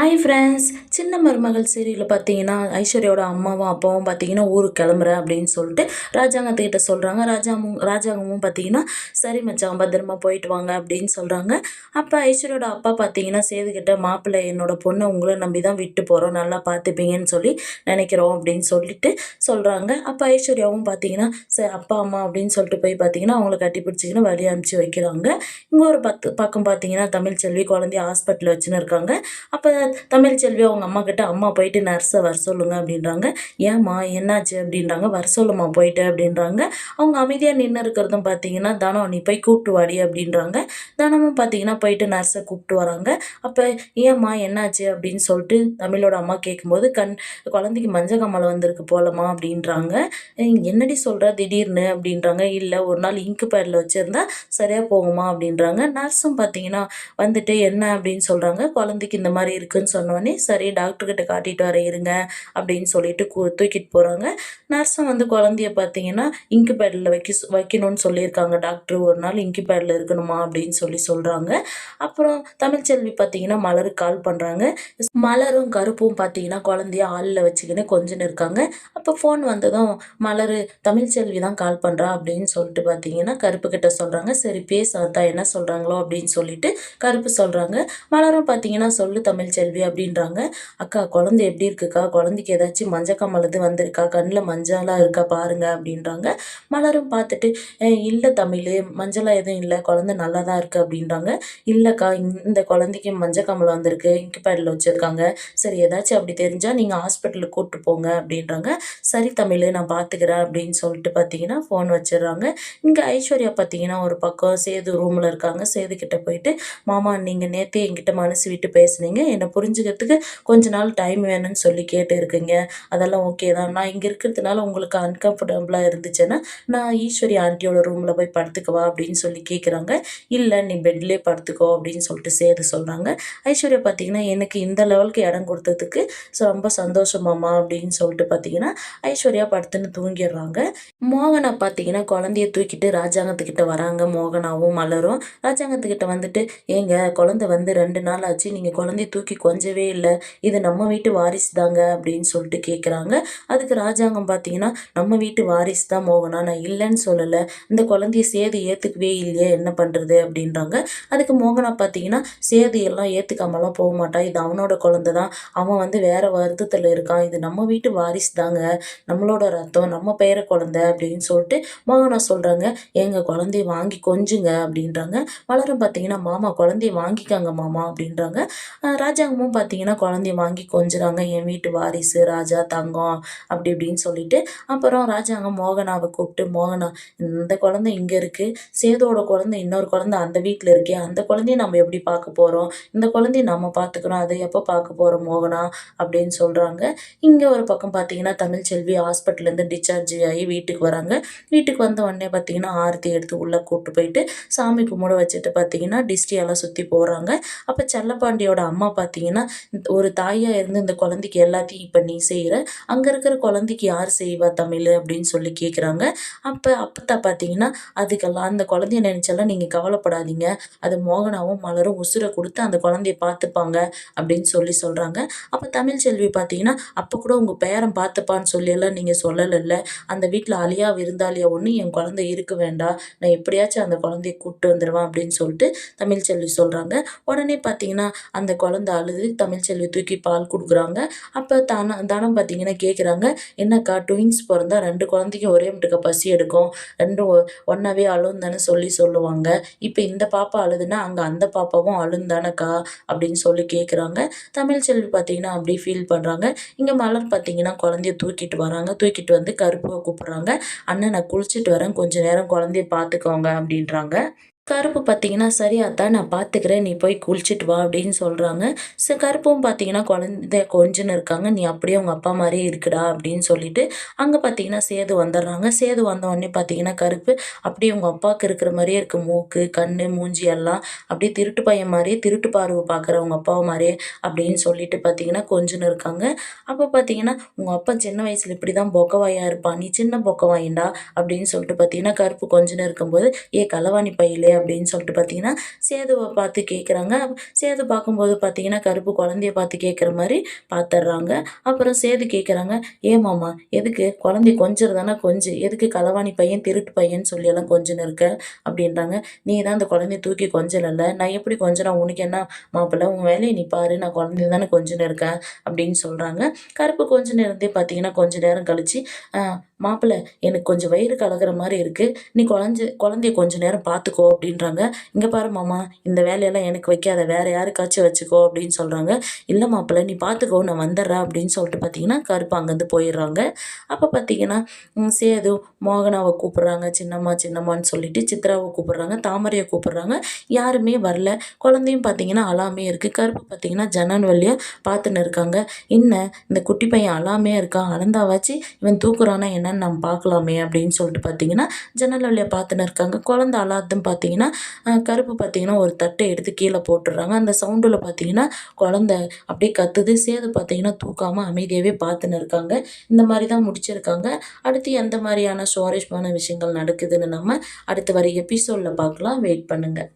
Hi friends. சின்ன மருமகள் சீரியலில் பார்த்தீங்கன்னா ஐஸ்வர்யாவோட அம்மாவும் அப்பாவும் பார்த்தீங்கன்னா ஊருக்கு கிளம்புறேன் அப்படின்னு சொல்லிட்டு ராஜாங்கத்துக்கிட்ட சொல்கிறாங்க. ராஜாங்கமும் பார்த்தீங்கன்னா சரி மச்சான் பத்திரமா போயிட்டு வாங்க அப்படின்னு சொல்கிறாங்க. அப்போ ஐஸ்வர்யாவோட அப்பா பார்த்தீங்கன்னா சேதுக்கிட்ட மாப்பிள்ளை என்னோட பொண்ணை உங்களை நம்பி தான் விட்டு போகிறோம், நல்லா பார்த்துப்பீங்கன்னு சொல்லி நினைக்கிறோம் அப்படின்னு சொல்லிட்டு சொல்கிறாங்க. அப்போ ஐஸ்வர்யாவும் பார்த்தீங்கன்னா சரி அப்பா அம்மா அப்படின்னு சொல்லிட்டு போய் பார்த்தீங்கன்னா அவங்கள கட்டி பிடிச்சிக்கின்னு வழி அனுப்பிச்சி வைக்கிறாங்க. இங்கே ஒரு பக்கம் பார்த்தீங்கன்னா தமிழ்ச்செல்வி குழந்தைய ஹாஸ்பிட்டலில் வச்சுன்னு இருக்காங்க. அப்போ தமிழ்ச்செல்வி அவங்க அம்மாக்கிட்ட அம்மா போயிட்டு நர்ஸை வர சொல்லுங்க அப்படின்றாங்க. ஏம்மா என்னாச்சு அப்படின்றாங்க. வர சொல்லுமா போயிட்டு அப்படின்றாங்க. அவங்க அமைதியாக நின்று இருக்கிறதும் பார்த்தீங்கன்னா தனம் நீ போய் கூப்பிட்டு வாடி அப்படின்றாங்க. தனமும் பார்த்தீங்கன்னா போயிட்டு நர்ஸை கூப்பிட்டு வராங்க. அப்போ ஏம்மா என்னாச்சு அப்படின்னு சொல்லிட்டு தமிழோட அம்மா கேட்கும்போது குழந்தைக்கு மஞ்சள் காமாலை வந்திருக்கு போலமா அப்படின்றாங்க. என்னடி சொல்கிற திடீர்னு அப்படின்றாங்க. இல்லை ஒரு நாள் இங்கு பேடில் வச்சுருந்தா சரியாக போகுமா அப்படின்றாங்க. நர்ஸும் பார்த்தீங்கன்னா வந்துட்டு என்ன அப்படின்னு சொல்கிறாங்க. குழந்தைக்கு இந்த மாதிரி இருக்குன்னு சொன்னோடனே சரி டாக்டர்கிட்ட காட்டிட்டு வர இருங்க அப்படின்னு சொல்லிட்டு தூக்கிட்டு போகிறாங்க. நர்ஸும் வந்து குழந்தைய பார்த்தீங்கன்னா இங்கு பேடில் வைக்கணும்னு சொல்லியிருக்காங்க. டாக்டர் ஒரு நாள் இங்கு பேடில் இருக்கணுமா அப்படின்னு சொல்கிறாங்க. அப்புறம் தமிழ்ச்செல்வி பார்த்தீங்கன்னா மலருக்கு கால் பண்ணுறாங்க. மலரும் கருப்பும் பார்த்தீங்கன்னா குழந்தைய ஆளில் வச்சுக்கின்னு கொஞ்சம் இருக்காங்க. அப்போ ஃபோன் வந்ததும் மலர் தமிழ்ச்செல்வி தான் கால் பண்ணுறா அப்படின்னு சொல்லிட்டு பார்த்தீங்கன்னா கருப்பு கிட்ட சொல்கிறாங்க. சரி பேச அதான் என்ன சொல்கிறாங்களோ அப்படின்னு சொல்லிட்டு கருப்பு சொல்கிறாங்க. மலரும் பார்த்தீங்கன்னா சொல்லு தமிழ்ச்செல்வி அப்படின்றாங்க. அக்கா குழந்தை எப்படி இருக்குக்கா, குழந்தைக்கு ஏதாச்சும் மஞ்சக்காமல் இது வந்திருக்கா, கண்ணில் மஞ்சளாக இருக்கா பாருங்க அப்படின்றாங்க. மலரும் பார்த்துட்டு இல்லை தமிழ் மஞ்சளாக எதுவும் இல்லை, குழந்தை நல்லா தான் இருக்குது அப்படின்றாங்க. இல்லைக்கா இந்த குழந்தைக்கு மஞ்சக்காமல் வந்திருக்கு, இன்குபேட்டரில் வச்சுருக்காங்க, சரி ஏதாச்சும் அப்படி தெரிஞ்சால் நீங்கள் ஹாஸ்பிட்டலுக்கு கூப்பிட்டு போங்க அப்படின்றாங்க. சரி தமிழ் நான் பார்த்துக்கிறேன் அப்படின்னு சொல்லிட்டு பார்த்தீங்கன்னா ஃபோன் வச்சிடுறாங்க. இங்கே ஐஸ்வர்யா பார்த்தீங்கன்னா ஒரு பக்கம் சேது ரூமில் இருக்காங்க. சேது கிட்ட போயிட்டு மாமா நீங்கள் நேற்றே என்கிட்ட மனசு விட்டு பேசுனீங்க, என்னை புரிஞ்சுக்கிறதுக்கு கொஞ்ச நாள் டைம் வேணும்னு சொல்லி கேட்டு இருக்குங்க, அதெல்லாம் ஓகே தான். நான் இங்கே இருக்கிறதுனால உங்களுக்கு அன்கம்ஃபர்டபுளாக இருந்துச்சுன்னா நான் ஈஸ்வரி ஆண்டியோட ரூமில் போய் படுத்துக்கவா அப்படின்னு சொல்லி கேட்குறாங்க. இல்லை நீ பெட்லேயே படுத்துக்கோ அப்படின்னு சொல்லிட்டு சேது சொல்கிறாங்க. ஐஸ்வர்யா பார்த்தீங்கன்னா எனக்கு இந்த லெவலுக்கு இடம் கொடுத்ததுக்கு ரொம்ப சந்தோஷமாம்மா அப்படின்னு சொல்லிட்டு பார்த்தீங்கன்னா ஐஸ்வர்யா படுத்துன்னு தூங்கிடுறாங்க. மோகனா பார்த்தீங்கன்னா குழந்தைய தூக்கிட்டு ராஜாங்கத்துக்கிட்ட வராங்க. மோகனாவும் மலரும் ராஜாங்கத்துக்கிட்ட வந்துட்டு ஏங்க குழந்தை வந்து 2 நாள் ஆச்சு, நீங்கள் குழந்தைய தூக்கி கொஞ்சவே இல்லை, இது நம்ம வீட்டு வாரிசு தாங்க அப்படின்னு சொல்லிட்டு கேட்குறாங்க. அதுக்கு ராஜாங்கம் பார்த்தீங்கன்னா நம்ம வீட்டு வாரிசு தான் மோகனா, நான் இல்லைன்னு சொல்லலை, இந்த குழந்தைய சேது ஏற்றுக்கவே இல்லையே என்ன பண்ணுறது அப்படின்றாங்க. அதுக்கு மோகனா பார்த்தீங்கன்னா சேது எல்லாம் ஏற்றுக்காமலாம் போக மாட்டான், இது அவனோட குழந்தை தான், அவன் வந்து வேற வருத்தத்தில் இருக்கான், இது நம்ம வீட்டு வாரிசு தாங்க, நம்மளோட ரத்தம் நம்ம பேர குழந்தை அப்படின்னு சொல்லிட்டு மோகனா சொல்கிறாங்க. எங்க குழந்தைய வாங்கி கொஞ்சுங்க அப்படின்றாங்க. மலரும் பார்த்தீங்கன்னா மாமா குழந்தைய வாங்கிக்காங்க மாமா அப்படின்றாங்க. ராஜாங்கமும் பார்த்தீங்கன்னா குழந்தைய வாங்கி கொஞ்சுறாங்க. என் வீட்டு வாரிசு ராஜா தங்கம் அப்படி இப்படின்னு சொல்லிட்டு. அப்புறம் ராஜாங்கம் மோகனாவை கூப்பிட்டு மோகனா இந்த குழந்தை இங்கே இருக்குது, சேதோட குழந்தை இன்னொரு குழந்தை அந்த வீட்டில் இருக்கே, அந்த குழந்தைய நம்ம எப்படி பார்க்க போகிறோம், இந்த குழந்தைய நம்ம பார்த்துக்கிறோம், அதை எப்போ பார்க்க போகிறோம் மோகனா அப்படின்னு சொல்கிறாங்க. இங்கே ஒரு பக்கம் பார்த்தீங்கன்னா தமிழ்ச்செல்வி ஹாஸ்பிட்டல்லேருந்து டிஸ்சார்ஜ் ஆகி வீட்டுக்கு வராங்க. வீட்டுக்கு வந்த உடனே பார்த்தீங்கன்னா ஆரத்தி எடுத்து உள்ளே கூப்பிட்டு போயிட்டு சாமி கும்பிட வச்சுட்டு பார்த்தீங்கன்னா டிஸ்டியெல்லாம் சுற்றி போகிறாங்க. அப்போ செல்லப்பாண்டியோட அம்மா பார்த்தீங்கன்னா ஒரு தாயாக இருந்து இந்த குழந்தைக்கு எல்லாத்தையும் இப்போ நீ செய்கிற, அங்கே இருக்கிற குழந்தைக்கு யார் செய்வா தமிழ் அப்படின்னு சொல்லி கேட்குறாங்க. அப்பத்தான் பார்த்தீங்கன்னா அதுக்கெல்லாம் அந்த குழந்தைய நினச்செல்லாம் நீங்கள் கவலைப்படாதீங்க, அது மோகனாவும் மலரும் உசுரை கொடுத்து அந்த குழந்தைய பார்த்துப்பாங்க அப்படின்னு சொல்கிறாங்க. அப்போ தமிழ்ச்செல்வி பார்த்தீங்கன்னா அப்போ கூட உங்கள் பேரன் பார்த்துப்பான்னு சொல்லியெல்லாம் நீங்கள் சொல்லலைல்ல, அந்த வீட்டில் அழியா விருந்தாளியா ஒன்று என் குழந்தை இருக்க வேண்டாம், நான் எப்படியாச்சும் அந்த குழந்தைய கூப்பிட்டு வந்துடுவேன் அப்படின்னு சொல்லிட்டு தமிழ்ச்செல்வி சொல்கிறாங்க. உடனே பார்த்தீங்கன்னா அந்த குழந்தை அழுது தமிழ்ச்செல்வி தூக்கி பால் கொடுக்குறாங்க. அப்போ தனம் பார்த்தீங்கன்னா கேட்குறாங்க, என்னக்கா ட்வின்ஸ் பிறந்தா 2 குழந்தைக்கும் ஒரே முட்டுக்க பசி எடுக்கும், ரெண்டும் ஒன்றாவே அழுன்னு தானே சொல்லுவாங்க, இப்போ இந்த பாப்பா அழுதுன்னா அங்கே அந்த பாப்பாவும் அழுந்தானக்கா அப்படின்னு சொல்லி கேட்குறாங்க. தமிழ்ச்செல்வி பார்த்தீங்கன்னா அப்படி ஃபீல் பண்ணுறாங்க. இங்கே மலர் பார்த்தீங்கன்னா குழந்தைய தூக்கிட்டு வராங்க. தூக்கிட்டு வந்து கருப்புவை கூப்பிட்றாங்க. அண்ணன் நான் குளிச்சுட்டு வரேன், கொஞ்சம் நேரம் குழந்தைய பார்த்துக்கோங்க அப்படின்றாங்க. கருப்பு பார்த்தீங்கன்னா சரி அதான் நான் பார்த்துக்கிறேன், நீ போய் குளிச்சுட்டு வா அப்படின்னு சொல்கிறாங்க. கருப்பும் பார்த்தீங்கன்னா குழந்தை கொஞ்சன்னு இருக்காங்க. நீ அப்படியே உங்கள் அப்பா மாதிரியே இருக்குடா அப்படின்னு சொல்லிட்டு அங்கே பார்த்தீங்கன்னா சேது வந்துடுறாங்க. சேது வந்த உடனே பார்த்தீங்கன்னா கருப்பு அப்படியே உங்கள் அப்பாவுக்கு இருக்கிற மாதிரியே இருக்குது, மூக்கு கண் மூஞ்சி எல்லாம் அப்படியே திருட்டு பையன் மாதிரியே, திருட்டு பார்வை பார்க்குற உங்கள் அப்பாவை மாதிரியே அப்படின்னு சொல்லிட்டு பார்த்தீங்கன்னா கொஞ்சன்னு இருக்காங்க. அப்போ பார்த்தீங்கன்னா உங்கள் அப்பா சின்ன வயசில் இப்படி தான் பொக்கவாயாக இருப்பான், நீ சின்ன பொக்கவாயின்டா அப்படின்னு சொல்லிட்டு பார்த்தீங்கன்னா கருப்பு கொஞ்சன்னு இருக்கும்போது ஏ களவாணி பையிலே தெரியலையே அப்படின்னு சொல்லிட்டு பார்த்தீங்கன்னா, சேதுவ பார்த்து கேட்குறாங்க. சேது பார்க்கும்போது பார்த்தீங்கன்னா, கருப்பு குழந்தைய பார்த்து கேட்குற மாரி பார்த்துடுறாங்க. அப்புறம் சேது கேட்குறாங்க, "ஏன் மாமா எதுக்கு குழந்தைய கொஞ்சுறதானா கொஞ்சு. எதுக்கு களவாணி பையன், திருட்டு பையன்னு சொல்லியெல்லாம் கொஞ்சின்னு இருக்க?" அப்படின்றாங்க. "நீ தான் அந்த குழந்தைய தூக்கி கொஞ்சலல்ல. நான் எப்படி கொஞ்சுனா உனக்கு என்ன மாப்பிள? உன் வேலைய நீ பாரு. நான் குழந்தைய தானே கொஞ்சின்னு இருக்கேன்." அப்படின்னு சொல்றாங்க. கருப்பு கொஞ்ச நேரத்திலே பார்த்தீங்கன்னா, கொஞ்ச நேரம் கழிச்சு, "அ மாப்பிள எனக்கு கொஞ்சம் வயிறு கலக்கிற மாரி இருக்கு. நீ குழந்தைய கொஞ்ச நேரம் பார்த்துக்கோ." அப்படின்றாங்க. "இங்க பாரு மாமா, இந்த வேலையெல்லாம் எனக்கு வைக்காத. வேற யாருக்காச்சும் வச்சுக்கோ." அப்படின்னு சொல்றாங்க. "இல்ல மாப்பிள நீ பார்த்துக்கோ. நான் வந்துடுறேன்." அப்படின்னு சொல்லிட்டு பார்த்தீங்கன்னா, கருப்பு அங்கேருந்து போயிடுறாங்க. அப்ப பார்த்தீங்கன்னா, சேது மோகனாவ கூப்பிடுறாங்க. சின்னம்மா, சின்னம்மான்னு சொல்லிட்டு சித்ராவ கூப்பிடுறாங்க. தாமரைய கூப்பிடுறாங்க. யாருமே வரல. குழந்தையும் பார்த்தீங்கன்னா, அழாமயே இருக்கு. கருப்பு பார்த்தீங்கன்னா, ஜன்னல் வழியா பார்த்துன்னு இருக்காங்க. "என்ன இந்த குட்டி பையன் அழாமயே இருக்கான். அழுந்தாவாச்சு இவன் தூக்குறானா என்னன்னு நம்ம பார்க்கலாமே." அப்படின்னு சொல்லிட்டு பார்த்தீங்கன்னா, ஜன்னல் வழியா பார்த்துன்னு இருக்காங்க. குழந்தை அழாதுன்னு பார்த்தீங்கன்னா, கருப்பு பார்த்தீங்கன்னா, ஒரு தட்ட எடுத்து கீழ போட்டுடுறாங்க. அந்த சவுண்டுல பார்த்தீங்கன்னா, குழந்தை அப்படியே கத்துது. சேது பார்த்தீங்கன்னா, தூக்காம அமைதியாவே பார்த்துன்னு இருக்காங்க. இந்த மாரி தான் முடிச்சிருக்காங்க. அடுத்து எந்த மாரியான சுவாரஸ்யமான விஷயங்கள் நடக்குதுன்னு நம்ம அடுத்து வர எபிசோட்ல பார்க்கலாம். வெயிட் பண்ணுங்க.